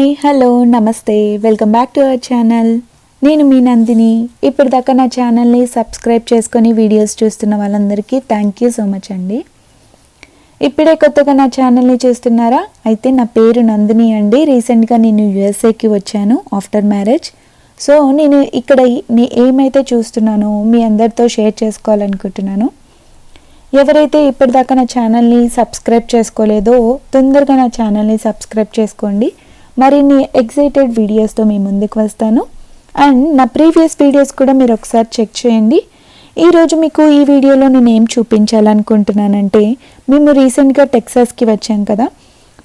Hi hello నమస్తే welcome back to our channel. నేను మీ నందిని. ఇప్పటిదాకా నా ఛానల్ని సబ్స్క్రైబ్ చేసుకొని వీడియోస్ చూస్తున్న వాళ్ళందరికీ థ్యాంక్ యూ సో మచ్ అండి. ఇప్పుడే కొత్తగా నా ఛానల్ని చూస్తున్నారా? అయితే నా పేరు నందిని అండి. రీసెంట్గా నేను యూఎస్ఏకి వచ్చాను ఆఫ్టర్ మ్యారేజ్. సో నేను ఇక్కడ ఏమైతే చూస్తున్నానో మీ అందరితో షేర్ చేసుకోవాలనుకుంటున్నాను. ఎవరైతే ఇప్పటిదాకా నా ఛానల్ని సబ్స్క్రైబ్ చేసుకోలేదో తొందరగా నా ఛానల్ని సబ్స్క్రైబ్ చేసుకోండి. మరిన్ని ఎక్సైటెడ్ వీడియోస్తో మీ ముందుకు వస్తాను. అండ్ నా ప్రీవియస్ వీడియోస్ కూడా మీరు ఒకసారి చెక్ చేయండి. ఈరోజు మీకు ఈ వీడియోలో నేను ఏం చూపించాలనుకుంటున్నానంటే, మేము రీసెంట్గా టెక్సాస్కి వచ్చాం కదా.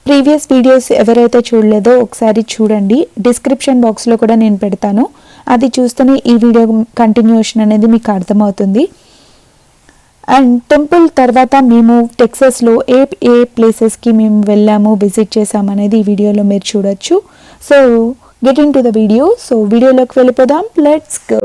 ప్రీవియస్ వీడియోస్ ఎవరైతే చూడలేదో ఒకసారి చూడండి. డిస్క్రిప్షన్ బాక్స్లో కూడా నేను పెడతాను. అది చూస్తేనే ఈ వీడియో కంటిన్యూషన్ అనేది మీకు అర్థమవుతుంది. అండ్ టెంపుల్ తర్వాత మేము టెక్సాస్లో ఏ ప్లేసెస్కి మేము వెళ్ళాము, విజిట్ చేసాము అనేది ఈ వీడియోలో మీరు చూడొచ్చు. So get in to the video. So వీడియోలోకి వెళ్ళిపోదాం. Let's go.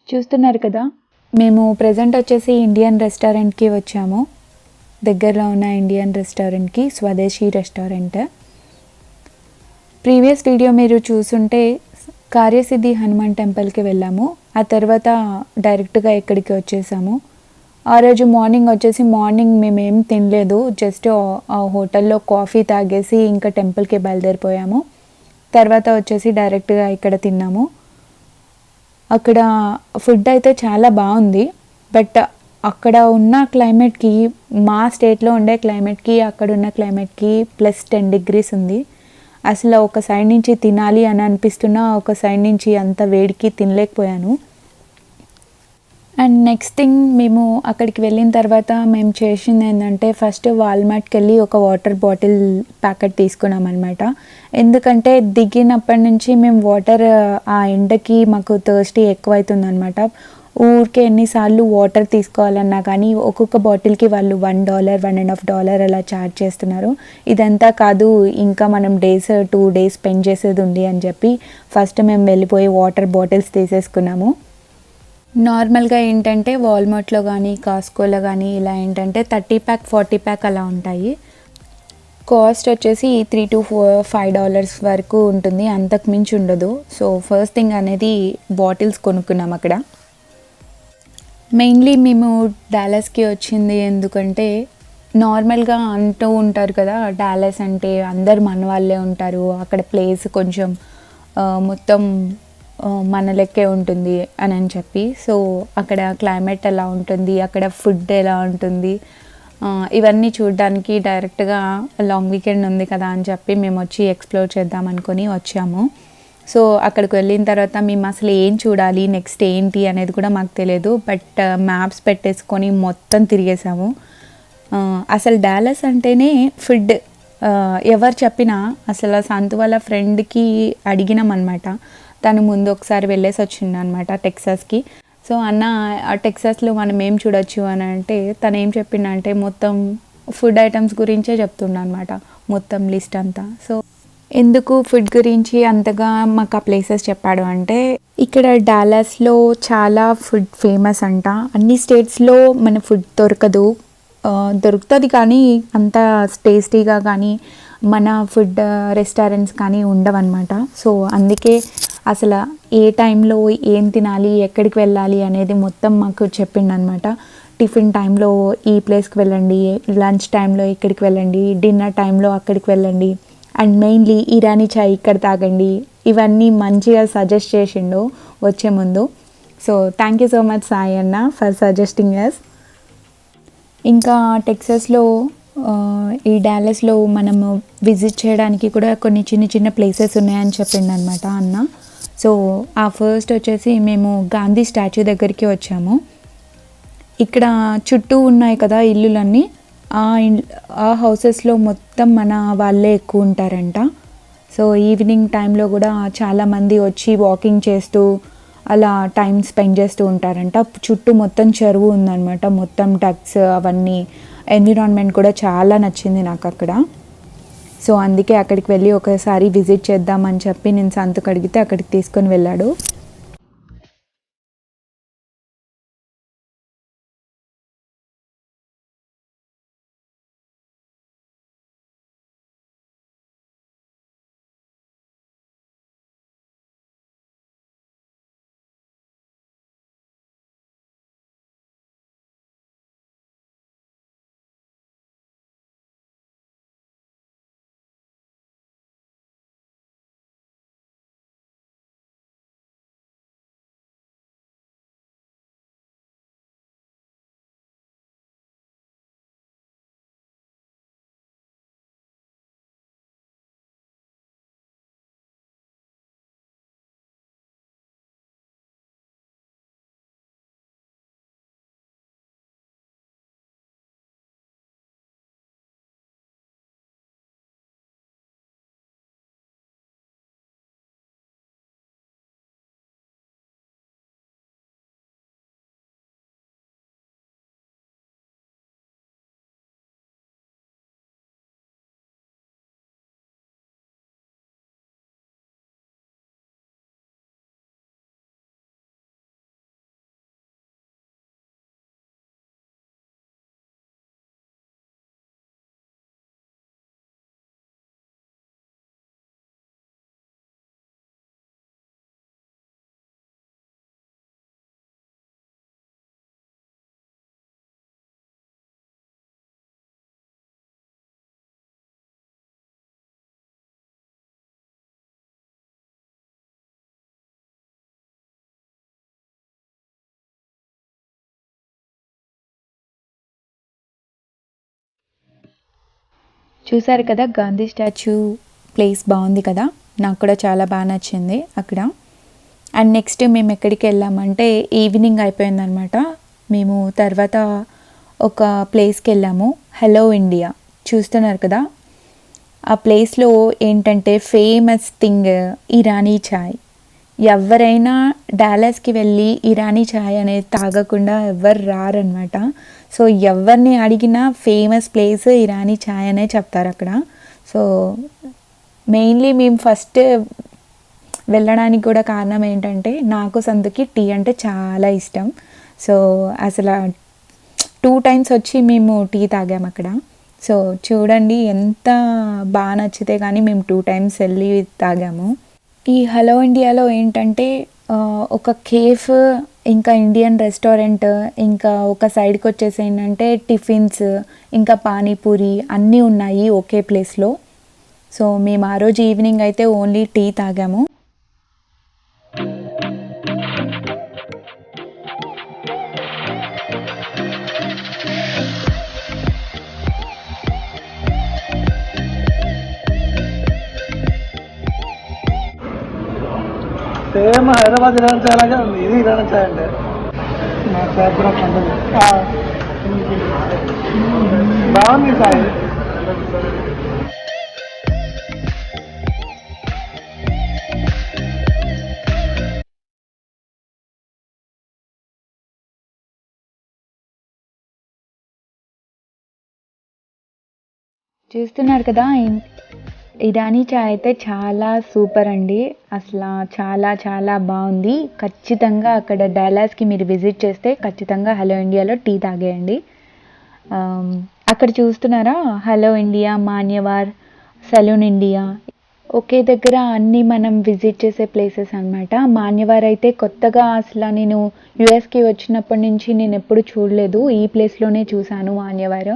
చూస్తున్నారు కదా, మేము ప్రజెంట్ వచ్చేసి ఇండియన్ రెస్టారెంట్కి వచ్చాము. దగ్గరలో ఉన్న ఇండియన్ రెస్టారెంట్కి, స్వదేశీ రెస్టారెంట్. ప్రీవియస్ వీడియో మీరు చూసుంటే కార్యసిద్ధి హనుమాన్ టెంపుల్కి వెళ్ళాము. ఆ తర్వాత డైరెక్ట్గా ఇక్కడికి వచ్చేసాము. ఆ రోజు మార్నింగ్ మేమేం తినలేదు. జస్ట్ ఆ హోటల్లో కాఫీ తాగేసి ఇంకా టెంపుల్కి బయలుదేరిపోయాము. తర్వాత వచ్చేసి డైరెక్ట్గా ఇక్కడ తిన్నాము. అక్కడ ఫుడ్ అయితే చాలా బాగుంది. బట్ అక్కడ ఉన్న క్లైమేట్కి, మా స్టేట్లో ఉండే క్లైమేట్కి అక్కడ ఉన్న క్లైమేట్కి +10 degrees ఉంది. అసలు ఒక సైడ్ నుంచి తినాలి అని అనిపిస్తున్నా, ఒక సైడ్ నుంచి అంత వేడికి తినలేకపోయాను. అండ్ నెక్స్ట్ థింగ్, మేము అక్కడికి వెళ్ళిన తర్వాత మేము చేసింది ఏంటంటే, ఫస్ట్ వాల్మార్ట్కి వెళ్ళి ఒక వాటర్ బాటిల్ ప్యాకెట్ తీసుకున్నాం అనమాట. ఎందుకంటే దిగినప్పటి నుంచి మేము వాటర్, ఆ ఎండకి మాకు థర్స్టీ ఎక్కువైతుంది అనమాట. ఊరికే ఎన్నిసార్లు వాటర్ తీసుకోవాలన్నా కానీ ఒక్కొక్క బాటిల్కి వాళ్ళు $1, $1.50 అలా ఛార్జ్ చేస్తున్నారు. ఇదంతా కాదు, ఇంకా మనం 2 days స్పెండ్ చేసేది ఉంది అని చెప్పి ఫస్ట్ మేము వెళ్ళిపోయి వాటర్ బాటిల్స్ తీసేసుకున్నాము. నార్మల్గా ఏంటంటే వాల్మార్ట్లో కానీ కాస్కోలో కానీ ఇలా ఏంటంటే 30 pack 40 pack అలా ఉంటాయి. కాస్ట్ వచ్చేసి $3 to $5 వరకు ఉంటుంది, అంతకు మించి ఉండదు. సో ఫస్ట్ థింగ్ అనేది బాటిల్స్ కొనుక్కున్నాం అక్కడ. మెయిన్లీ మేము డాలస్కి వచ్చింది ఎందుకంటే, నార్మల్గా అంటూ ఉంటారు కదా, డాలస్ అంటే అందరు మన వాళ్ళే ఉంటారు, అక్కడ ప్లేస్ కొంచెం మొత్తం మన లెక్కే ఉంటుంది అని చెప్పి. సో అక్కడ క్లైమేట్ ఎలా ఉంటుంది, అక్కడ ఫుడ్ ఎలా ఉంటుంది, ఇవన్నీ చూడడానికి డైరెక్ట్గా లాంగ్ వీకెండ్ ఉంది కదా అని చెప్పి మేము వచ్చి ఎక్స్ప్లోర్ చేద్దాం అనుకొని వచ్చాము. సో అక్కడికి వెళ్ళిన తర్వాత మేము అసలు ఏం చూడాలి, నెక్స్ట్ ఏంటి అనేది కూడా మాకు తెలియదు. బట్ మ్యాప్స్ పెట్టేసుకొని మొత్తం తిరిగేసాము. అసలు డాలస్ అంటేనే ఫుడ్. ఎవరు చెప్పినా అసలు సంతు వాళ్ళ ఫ్రెండ్కి అడిగినాం అనమాట. తను ముందు ఒకసారి వెళ్ళేసి వచ్చిండు అనమాట టెక్సాస్కి. సో అన్న, ఆ టెక్సాస్లో మనం ఏం చూడొచ్చు అని అంటే, తను ఏం చెప్పిండంటే మొత్తం ఫుడ్ ఐటమ్స్ గురించే చెప్తుండ అనమాట, మొత్తం లిస్ట్ అంతా. సో ఎందుకు ఫుడ్ గురించి అంతగా మాకు ఆ ప్లేసెస్ చెప్పాడు అంటే, ఇక్కడ డాలస్లో చాలా ఫుడ్ ఫేమస్ అంట. అన్ని స్టేట్స్లో మన ఫుడ్ దొరుకుతుంది కానీ అంత టేస్టీగా కానీ మన ఫుడ్ రెస్టారెంట్స్ కానీ ఉండవన్నమాట. సో అందుకే అసలు ఏ టైంలో ఏం తినాలి, ఎక్కడికి వెళ్ళాలి అనేది మొత్తం మాకు చెప్పిండనమాట. టిఫిన్ టైంలో ఈ ప్లేస్కి వెళ్ళండి, లంచ్ టైంలో ఇక్కడికి వెళ్ళండి, డిన్నర్ టైంలో అక్కడికి వెళ్ళండి, అండ్ మెయిన్లీ ఇరానీ చాయ్ ఇక్కడ తాగండి, ఇవన్నీ మంచిగా సజెస్ట్ చేసిండు వచ్చే ముందు. So thank you so much Sai అన్న ఫర్ సజెస్టింగ్ అస్. ఇంకా టెక్సాస్లో ఈ డాలస్లో మనము విజిట్ చేయడానికి కూడా కొన్ని చిన్న ప్లేసెస్ ఉన్నాయని చెప్పిండు అనమాట అన్న. సో ఆ ఫస్ట్ వచ్చేసి మేము గాంధీ స్టాచ్యూ దగ్గరికి వచ్చాము. ఇక్కడ చుట్టూ ఉన్నాయి కదా ఇల్లులన్నీ, ఆ హౌసెస్లో మొత్తం మన వాళ్ళే ఎక్కువ ఉంటారంట. సో ఈవినింగ్ టైంలో కూడా చాలామంది వచ్చి వాకింగ్ చేస్తూ అలా టైం స్పెండ్ చేస్తూ ఉంటారంట. చుట్టూ మొత్తం చెరువు ఉందన్నమాట, మొత్తం డక్స్ అవన్నీ. ఎన్విరాన్మెంట్ కూడా చాలా నచ్చింది నాకు అక్కడ. సో అందుకే అక్కడికి వెళ్ళి ఒకసారి విజిట్ చేద్దామని చెప్పి నేను సంతకు అడిగితే అక్కడికి తీసుకొని వెళ్ళాడు. చూసారు కదా గాంధీ స్టాచ్యూ ప్లేస్ బాగుంది కదా, నాకు కూడా చాలా బాగా నచ్చింది అక్కడ. అండ్ నెక్స్ట్ మేము ఎక్కడికి వెళ్ళామంటే ఈవినింగ్ అయిపోయిందనమాట. మేము తర్వాత ఒక ప్లేస్కి వెళ్ళాము, హలో ఇండియా. చూస్తున్నారు కదా, ఆ ప్లేస్లో ఏంటంటే ఫేమస్ థింగ్ ఇరానీ చాయ్. ఎవరైనా డాలస్కి వెళ్ళి ఇరానీ చాయ్ అనేది తాగకుండా ఎవరు రారనమాట. సో ఎవరిని అడిగినా ఫేమస్ ప్లేస్ ఇరానీ చాయ్ అనే చెప్తారు అక్కడ. సో మెయిన్లీ మేము ఫస్ట్ వెళ్ళడానికి కూడా కారణం ఏంటంటే నాకు సందుకి టీ అంటే చాలా ఇష్టం. సో అసలు 2 టైమ్స్ వచ్చి మేము టీ తాగాము అక్కడ. సో చూడండి ఎంత బాగా నచ్చితే కానీ మేము 2 టైమ్స్ వెళ్ళి తాగాము. ఈ హలో ఇండియాలో ఏంటంటే ఒక కేఫ్, ఇంకా ఇండియన్ రెస్టారెంట్, ఇంకా ఒక సైడ్కి వచ్చేసి ఏంటంటే టిఫిన్స్, ఇంకా పానీపూరి అన్నీ ఉన్నాయి ఒకే ప్లేస్లో. సో మేము ఆ రోజు ఈవినింగ్ అయితే ఓన్లీ టీ తాగాము. సేమ్ హైదరాబాద్ ఇరాన్ చాయ్ లాగే ఉంది. ఇది ఇరాన్ చాయ్ అంటే నా చాయ్ కూడా పండుగ బాగుంది చాయ్. చూస్తున్నారు కదా, ఇరానీ చాయ్ అయితే చాలా సూపర్ అండి. అసలు చాలా చాలా బాగుంది. ఖచ్చితంగా అక్కడ డాలాస్కి మీరు విజిట్ చేస్తే ఖచ్చితంగా హలో ఇండియాలో టీ తాగేయండి. అక్కడ చూస్తున్నారా, hello India, Manyavar, salon India ఒకే దగ్గర అన్నీ మనం విజిట్ చేసే ప్లేసెస్ అనమాట. మాన్యవార్ అయితే కొత్తగా అసలు నేను యుఎస్కి వచ్చినప్పటి నుంచి నేను ఎప్పుడు చూడలేదు, ఈ ప్లేస్లోనే చూశాను మాన్యవార్.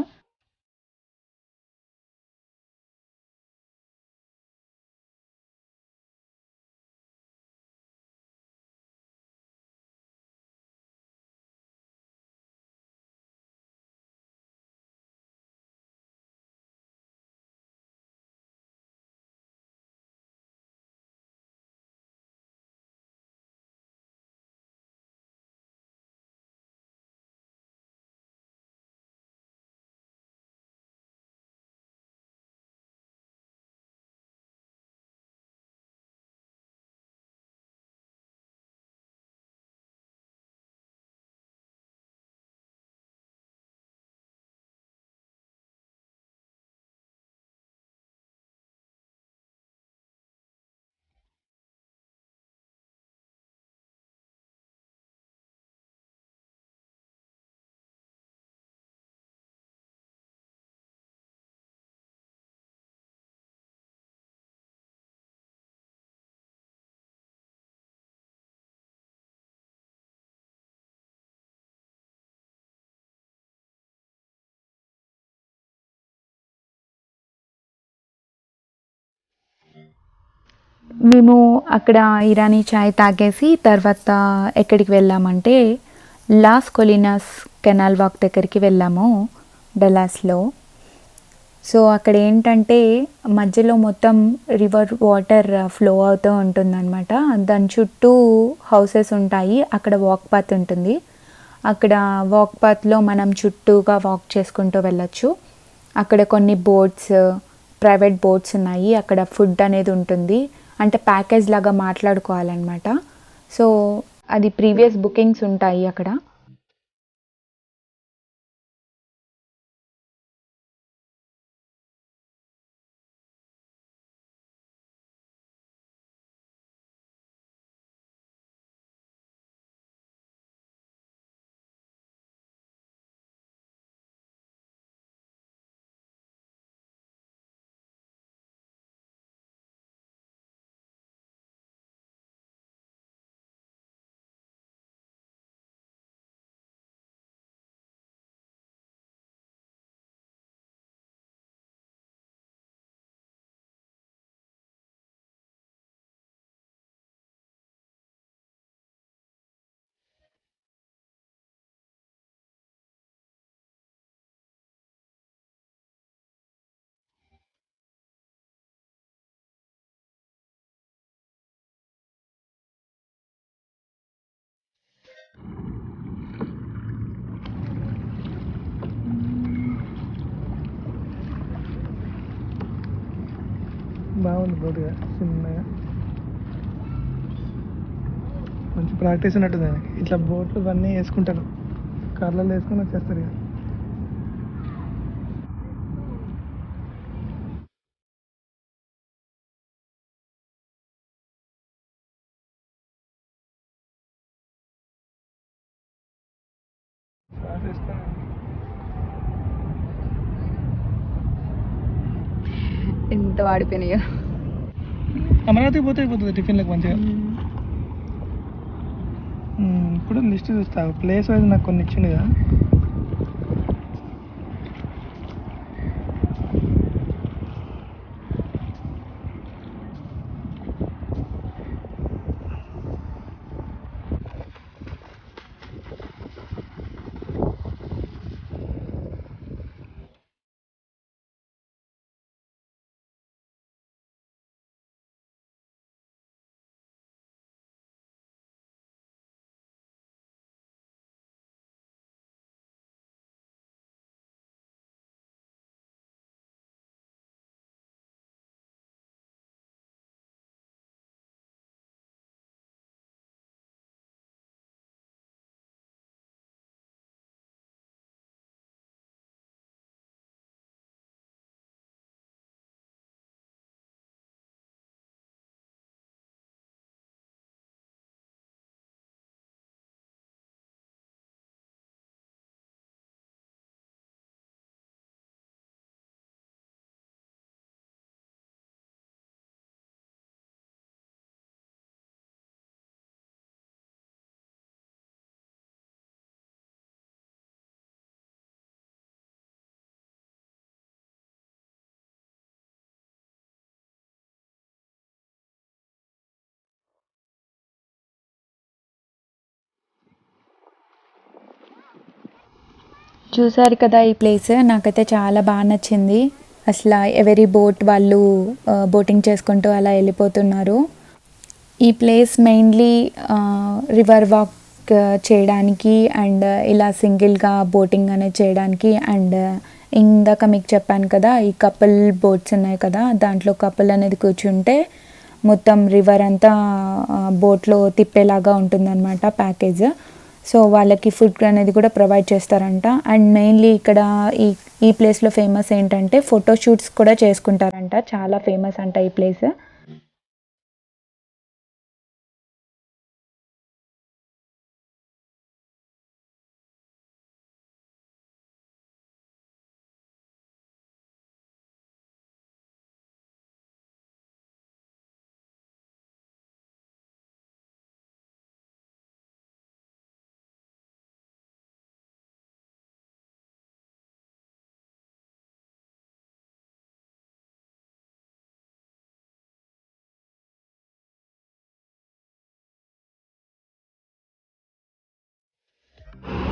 మేము అక్కడ ఇరానీ చాయ్ తాగేసి తర్వాత ఎక్కడికి వెళ్ళామంటే లాస్ కొలినాస్ కెనాల్ వాక్ దగ్గరికి వెళ్ళాము డలాస్లో. సో అక్కడ ఏంటంటే మధ్యలో మొత్తం రివర్ వాటర్ ఫ్లో అవుతూ ఉంటుందన్నమాట. దాని చుట్టూ హౌసెస్ ఉంటాయి, అక్కడ వాక్ పాత్ ఉంటుంది. అక్కడ వాక్ పాత్లో మనం చుట్టూగా వాక్ చేసుకుంటూ వెళ్ళొచ్చు. అక్కడ కొన్ని బోట్స్, ప్రైవేట్ బోట్స్ ఉన్నాయి. అక్కడ ఫుడ్ అనేది ఉంటుంది, అంటే ప్యాకేజ్ లాగా మాట్లాడుకోవాలన్నమాట. సో అది ప్రీవియస్ బుకింగ్స్ ఉంటాయి అక్కడ. బాగుంది బోటుగా, చిన్నగా మంచి ప్రాక్టీస్ ఉన్నట్టు దానికి. ఇట్లా బోట్లు ఇవన్నీ వేసుకుంటారు, కార్లలో వేసుకొని వచ్చేస్తారు ఇక. ఎంత వాడిపోయినాయో. అమరావతికి పోతే అయిపోతుంది టిఫిన్లకు మంచిగా. ఇప్పుడు లిస్ట్ చూస్తా, ప్లేస్ వైజ్ నాకు కొన్ని ఇచ్చిండు కదా. చూసారు కదా ఈ ప్లేస్, నాకైతే చాలా బాగా నచ్చింది. అసలు ఎవరి బోట్ వాళ్ళు బోటింగ్ చేసుకుంటూ అలా వెళ్ళిపోతున్నారు. ఈ ప్లేస్ మెయిన్లీ రివర్ వాక్ చేయడానికి అండ్ ఇలా సింగిల్గా బోటింగ్ అనేది చేయడానికి. అండ్ ఇందాక మీకు చెప్పాను కదా, ఈ కపుల్ బోట్స్ ఉన్నాయి కదా, దాంట్లో కపుల్ అనేది కూర్చుంటే మొత్తం రివర్ అంతా బోట్లో తిప్పేలాగా ఉంటుందన్నమాట ప్యాకేజ్. సో వాళ్ళకి ఫుడ్ అనేది కూడా ప్రొవైడ్ చేస్తారంట. అండ్ మెయిన్లీ ఇక్కడ ఈ ఈ ప్లేస్లో ఫేమస్ ఏంటంటే ఫోటోషూట్స్ కూడా చేసుకుంటారంట, చాలా ఫేమస్ అంట ఈ ప్లేస్.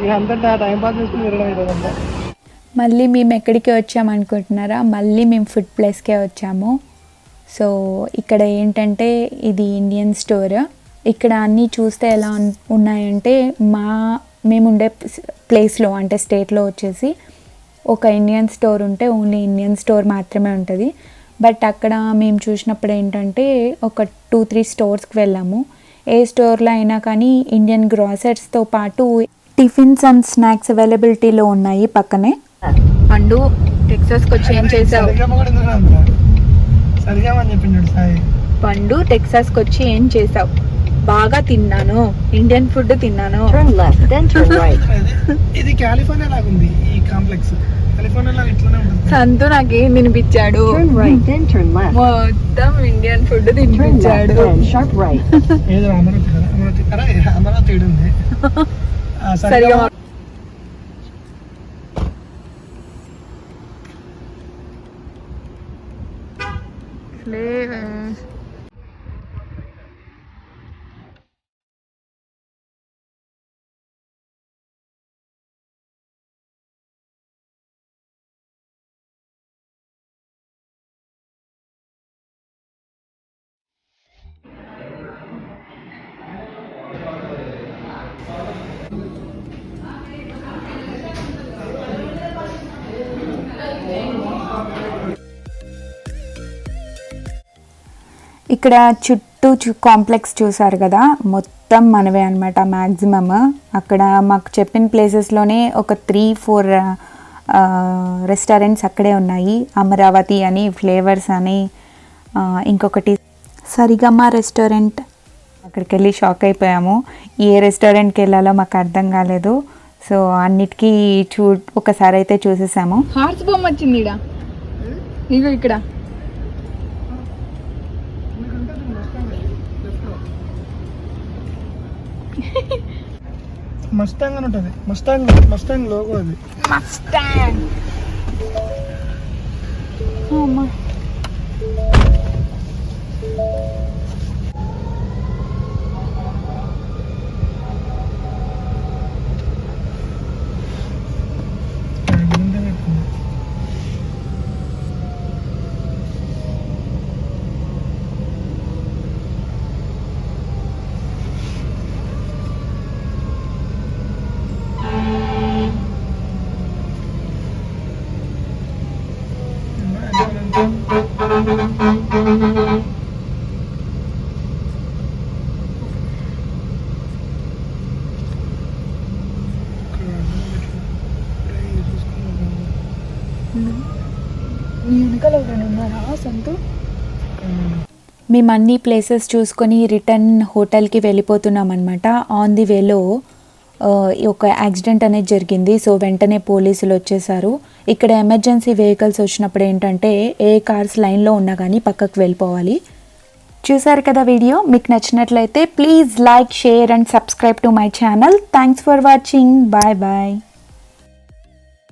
ఇక అంతా టైం పాస్ చేసుకుని తిరగడం అవుతుంది అంతా. మళ్ళీ మేము ఎక్కడికి వచ్చామనుకుంటున్నారా, మళ్ళీ మేము ఫుడ్ ప్లేస్కే వచ్చాము. సో ఇక్కడ ఏంటంటే ఇది ఇండియన్ స్టోర్. ఇక్కడ అన్నీ చూస్తే ఎలా ఉన్నాయంటే మేము ఉండే ప్లేస్లో అంటే స్టేట్లో వచ్చేసి ఒక ఇండియన్ స్టోర్ ఉంటే ఓన్లీ ఇండియన్ స్టోర్ మాత్రమే ఉంటుంది. బట్ అక్కడ మేము చూసినప్పుడు ఏంటంటే ఒక 2-3 స్టోర్స్కి వెళ్ళాము. ఏ స్టోర్లో అయినా కానీ ఇండియన్ గ్రాసరీస్తో పాటు టిఫిన్స్ అండ్ స్నాక్స్ అవైలబిలిటీలో ఉన్నాయి పక్కనే. పండు టెక్సాస్కి వచ్చి ఏం చేసావు? సరిగామని చెప్పిండు సాయి. పండు టెక్సాస్కి వచ్చి ఏం చేసావు? బాగా తిన్నాను, ఇండియన్ ఫుడ్ తిన్నాను. ఇది కాలిఫోర్నియా లాగా ఉంది ఈ కాంప్లెక్స్. కాలిఫోర్నియా లాగా ఇట్లానే ఉంటుంది. సంతు నాకేం తినిపించాడు? మొత్తం ఇండియన్ ఫుడ్ తినిపించాడు. ఏదో అమరావతి కదా, అమరావతి అరే అమరావతి ఈడు ఉంది. సరిగా ఇక్కడ చుట్టూ కాంప్లెక్స్ చూసారు కదా, మొత్తం మనవే అనమాట మ్యాక్సిమమ్. అక్కడ మాకు చెప్పిన ప్లేసెస్లోనే ఒక 3-4 రెస్టారెంట్స్ అక్కడే ఉన్నాయి. అమరావతి అని, ఫ్లేవర్స్ అని, ఇంకొకటి సరిగమ రెస్టారెంట్. అక్కడికి వెళ్ళి షాక్ అయిపోయాము. ఏ రెస్టారెంట్కి వెళ్ళాలో మాకు అర్థం కాలేదు. సో అన్నిటికీ ఒకసారి అయితే చూసేసాము. హార్స్ బొమ్మ వచ్చింది ఇగో ఇక్కడ. మస్టాంగ్ అని ఉంటుంది. మస్టాంగ్ లోగో అది. మస్టాంగ్. అమ్మా మేము అన్ని ప్లేసెస్ చూసుకొని రిటర్న్ హోటల్కి వెళ్ళిపోతున్నాం అనమాట. ఆన్ ది వేలో ఒక యాక్సిడెంట్ అనేది జరిగింది. సో వెంటనే పోలీసులు వచ్చేసారు. ఇక్కడ ఎమర్జెన్సీ వెహికల్స్ వచ్చినప్పుడు ఏంటంటే ఏ కార్స్ లైన్లో ఉన్నా కానీ పక్కకు వెళ్ళిపోవాలి. చూసారు కదా వీడియో. మీకు నచ్చినట్లయితే please like, share and subscribe to my channel. Thanks for watching. Bye bye.